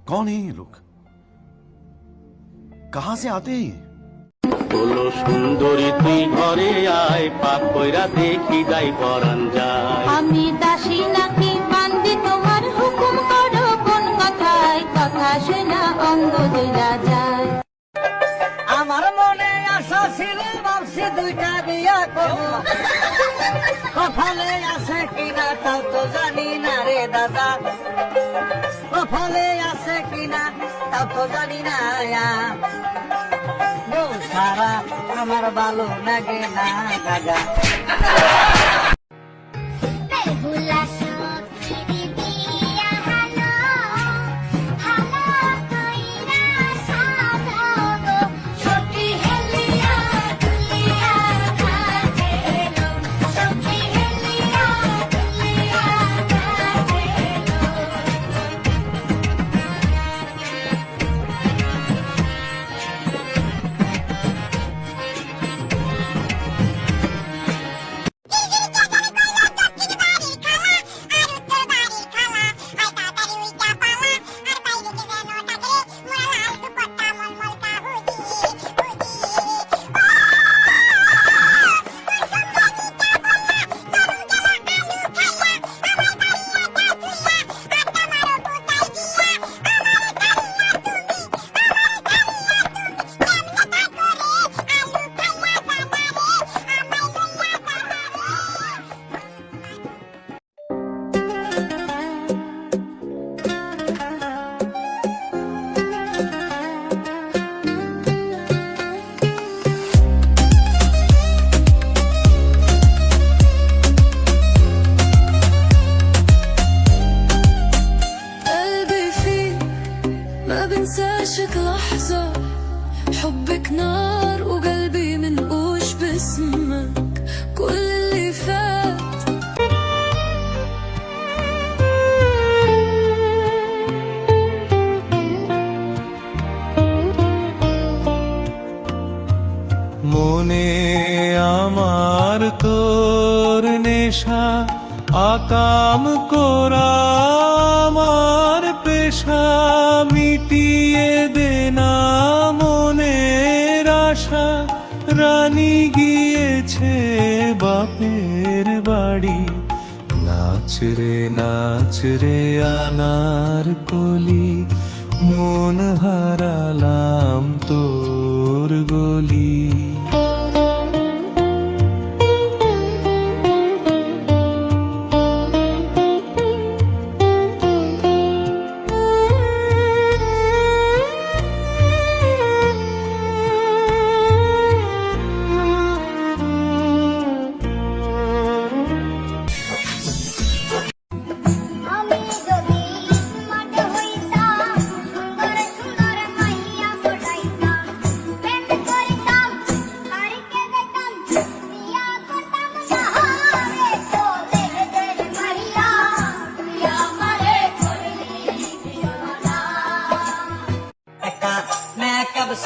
कौन है ये लोग? कहां से आते हैं ये? তোলো সুন্দরী তুই ঘরে আয় পাপ কইরা দেখি যাই পরান যায় আমি দাসী নাকি বান্দি তোমার হুকুম করো কোন কথায় কথা শোনা অঙ্গ দিলা যায়। আমার মনে আশা ছিল ভাবছি দুইটা বিয়া করব, কপালে আছে কিনা তাও তো জানি না রে দাদা, কপালে আছে কিনা তাও তো জানি না। বউ সারা আমার ভালো লাগে না দাদা। بنساشك لحظة، حبك نار وقلبي منقوش باسمك، كل اللي فات মনে আমার তোর নেশা আকাম করা আমার পেশা মিটিয়ে দেনা মনের আশা রানী গিয়েছে বাপের বাড়ি নাচ রে আনার কলি মন হারালাম তোর গলি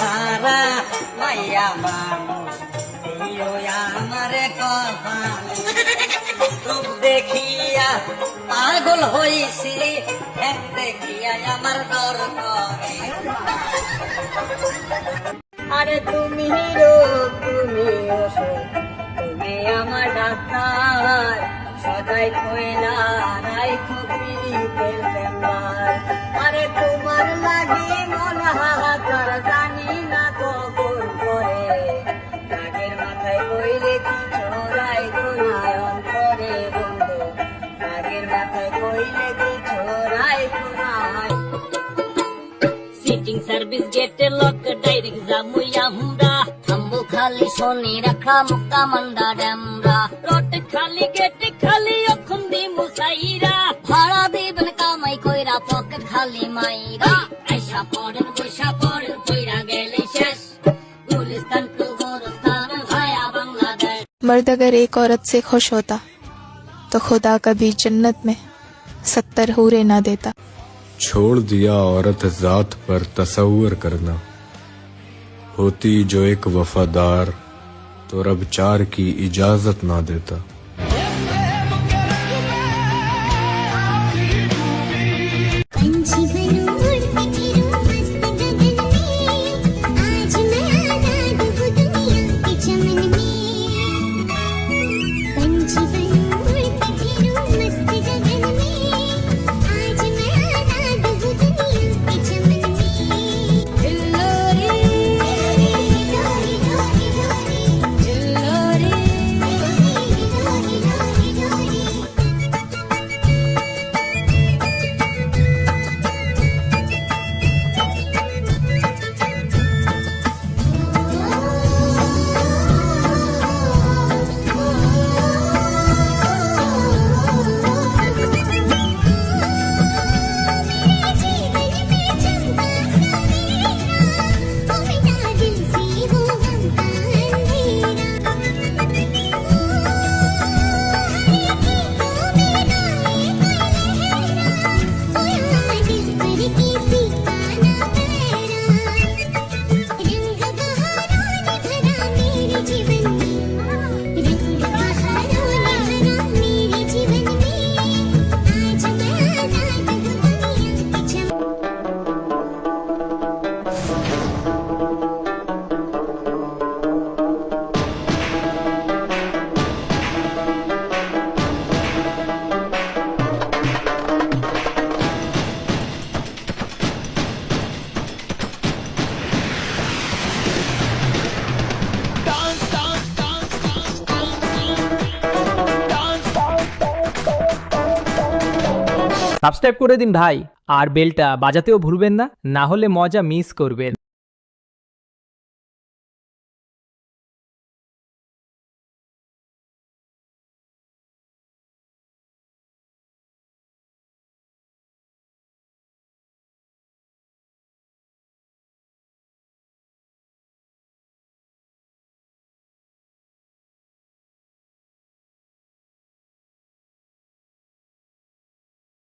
সারা মাইয়া মানুষ আমারে রূপ দেখিয়া পাগল হইছি দেখিয়া আমার দর করে আরে তুমি রোগ তুমি ওষুধ তুমি আমার ডাক্তার সদাই কইলা রাইখো পিরিতের চেম্বার আরে তোমার লাগি মন হাহাকার জানি না কখন করে রাগের মাথায় কইলে কি ছড়াই গুনায়ন করে বন্ধু রাগের মাথায় কইলে কি ছড়াই গুনায় সিটিং সার্ভিস গেটে লক ডাইরেক্ট যামুই আমরা থামবো খালি শনি রাখা মুক্তা মান্ডা ড্যামরা রট খালি গেটে খালি অখন দি মুসাইরা ভাড়া দিবেন কামাই কইরা পকেট খালি মাইরা আইসা পড়েন পয়সা পড়েন কইরা গেলে শেষ গুলিস্তান টু গোরস্তান ভায়া बांग्लादेश। मर्द अगर एक औरत से खुश होता तो खुदा कभी जन्नत में 70 हूरे ना देता। छोड़ दिया औरत जात पर तसव्वुर करना, होती जो एक वफादार तो रब चार की इजाजत ना देता। पंछी बनूं उड़ती সাবস্ক্রাইব করে দিন ভাই, আর বেলটা বাজাতেও ভুলবেন না, না হলে মজা মিস করবেন।